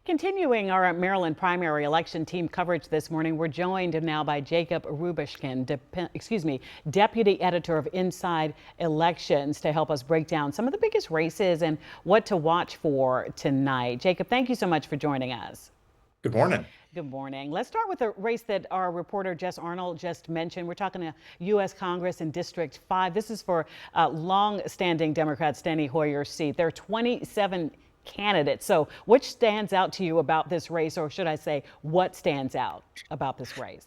Continuing our Maryland primary election team coverage this morning, we're joined now by Jacob Rubashkin, deputy editor of Inside Elections, to help us break down some of the biggest races and what to watch for tonight. Jacob, thank you so much for joining us. Good morning. Good morning. Let's start with a race that our reporter Jess Arnold just mentioned. We're talking to U.S. Congress in District 5. This is for long-standing Democrat Steny Hoyer's seat. There are 27 candidates. So which stands out to you about this race, or should I say, what stands out about this race?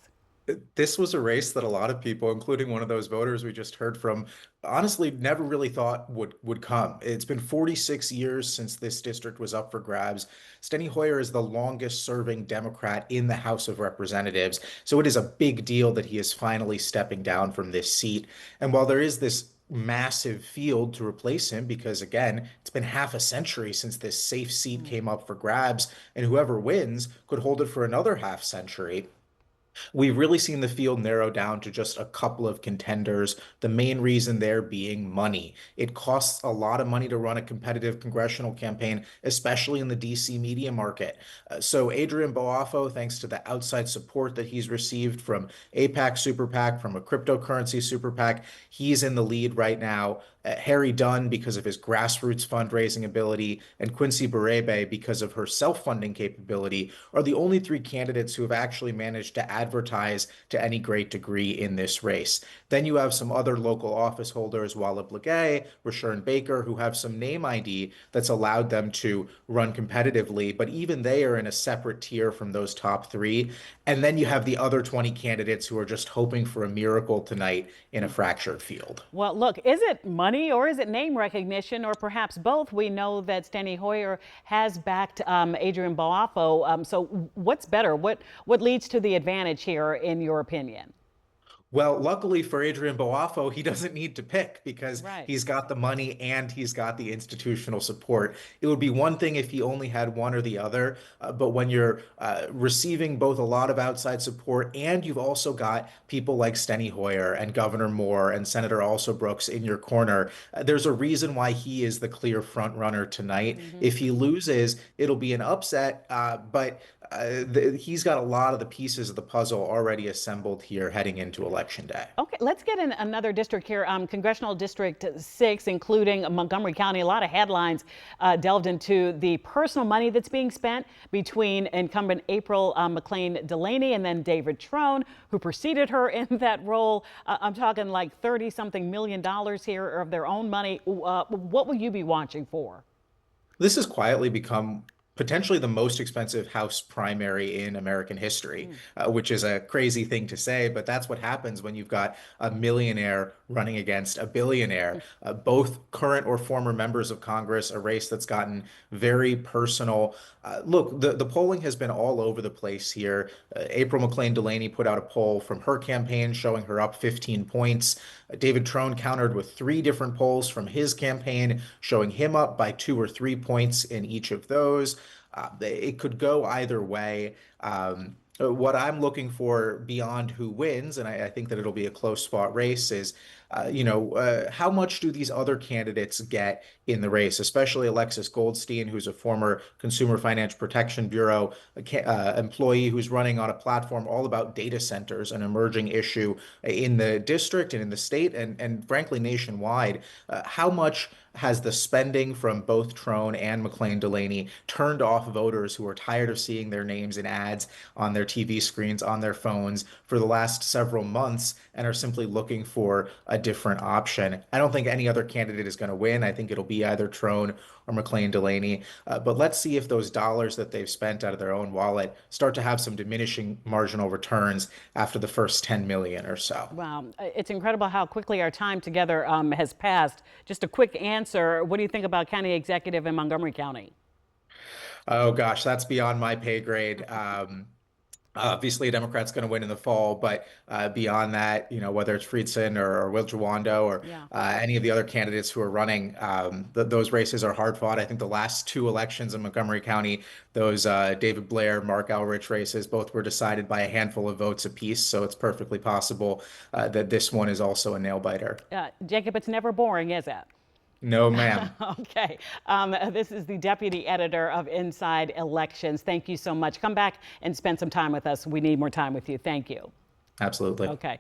This was a race that a lot of people, including one of those voters we just heard from, honestly never really thought would come. It's been 46 years since this district was up for grabs. Steny Hoyer is the longest serving Democrat in the House of Representatives, so it is a big deal that he is finally stepping down from this seat. And while there is this massive field to replace him, because again, it's been half a century since this safe seat came up for grabs, and whoever wins could hold it for another half century. We've really seen the field narrow down to just a couple of contenders, the main reason there being money. It costs a lot of money to run a competitive congressional campaign, especially in the DC media market. So Adrian Boafo, thanks to the outside support that he's received from APAC Super PAC, from a cryptocurrency Super PAC, he's in the lead right now. Harry Dunn, because of his grassroots fundraising ability, and Quincy Berebe, because of her self-funding capability, are the only three candidates who have actually managed to advertise to any great degree in this race. Then you have some other local office holders, Walla Blagay, Rashawn Baker, who have some name ID that's allowed them to run competitively, but even they are in a separate tier from those top three. And then you have the other 20 candidates who are just hoping for a miracle tonight in a fractured field. Well, look, is it money or is it name recognition or perhaps both? We know that Steny Hoyer has backed Adrian Boafo. So what's better? What leads to the advantage here, in your opinion? Well, luckily for Adrian Boafo, he doesn't need to pick because Right. he's got the money and he's got the institutional support. It would be one thing if he only had one or the other, but when you're receiving both a lot of outside support and you've also got people like Steny Hoyer and Governor Moore and Senator Also Brooks in your corner, there's a reason why he is the clear front runner tonight. Hmm. If he loses, it'll be an upset, but he's got a lot of the pieces of the puzzle already assembled here heading into election day. Okay, let's get in another district here, Congressional District 6, including Montgomery County. A lot of headlines delved into the personal money that's being spent between incumbent April McLean Delaney and then David Trone, who preceded her in that role. I'm talking like 30-something million dollars here of their own money. What will you be watching for? This has quietly become potentially the most expensive House primary in American history, Mm. which is a crazy thing to say, but that's what happens when you've got a millionaire running against a billionaire, both current or former members of Congress, a race that's gotten very personal. Look, the polling has been all over the place here. April McLean Delaney put out a poll from her campaign showing her up 15 points. David Trone countered with three different polls from his campaign, showing him up by 2 or 3 points in each of those. It could go either way. What I'm looking for beyond who wins, and I think that it'll be a close fought race, is how much do these other candidates get in the race, especially Alexis Goldstein, who's a former Consumer Financial Protection Bureau employee who's running on a platform all about data centers, an emerging issue in the district and in the state and frankly nationwide. How much has the spending from both Trone and McLean Delaney turned off voters who are tired of seeing their names in ads on their TV screens, on their phones for the last several months and are simply looking for a different option? I don't think any other candidate is going to win. I think it'll be either Trone or McLean Delaney. But let's see if those dollars that they've spent out of their own wallet start to have some diminishing marginal returns after the first 10 million or so. Wow, it's incredible how quickly our time together has passed. Just a quick answer. What do you think about county executive in Montgomery County? Oh gosh, that's beyond my pay grade. Obviously, a Democrat's going to win in the fall, but beyond that, whether it's Friedson or Will Jawando or Yeah. any of the other candidates who are running, those races are hard fought. I think the last two elections in Montgomery County, those David Blair, Mark Elrich races, both were decided by a handful of votes apiece. So it's perfectly possible that this one is also a nail biter. Jacob, it's never boring, is it? No, ma'am. Okay. This is the deputy editor of Inside Elections. Thank you so much. Come back and spend some time with us. We need more time with you. Thank you. Absolutely. Okay.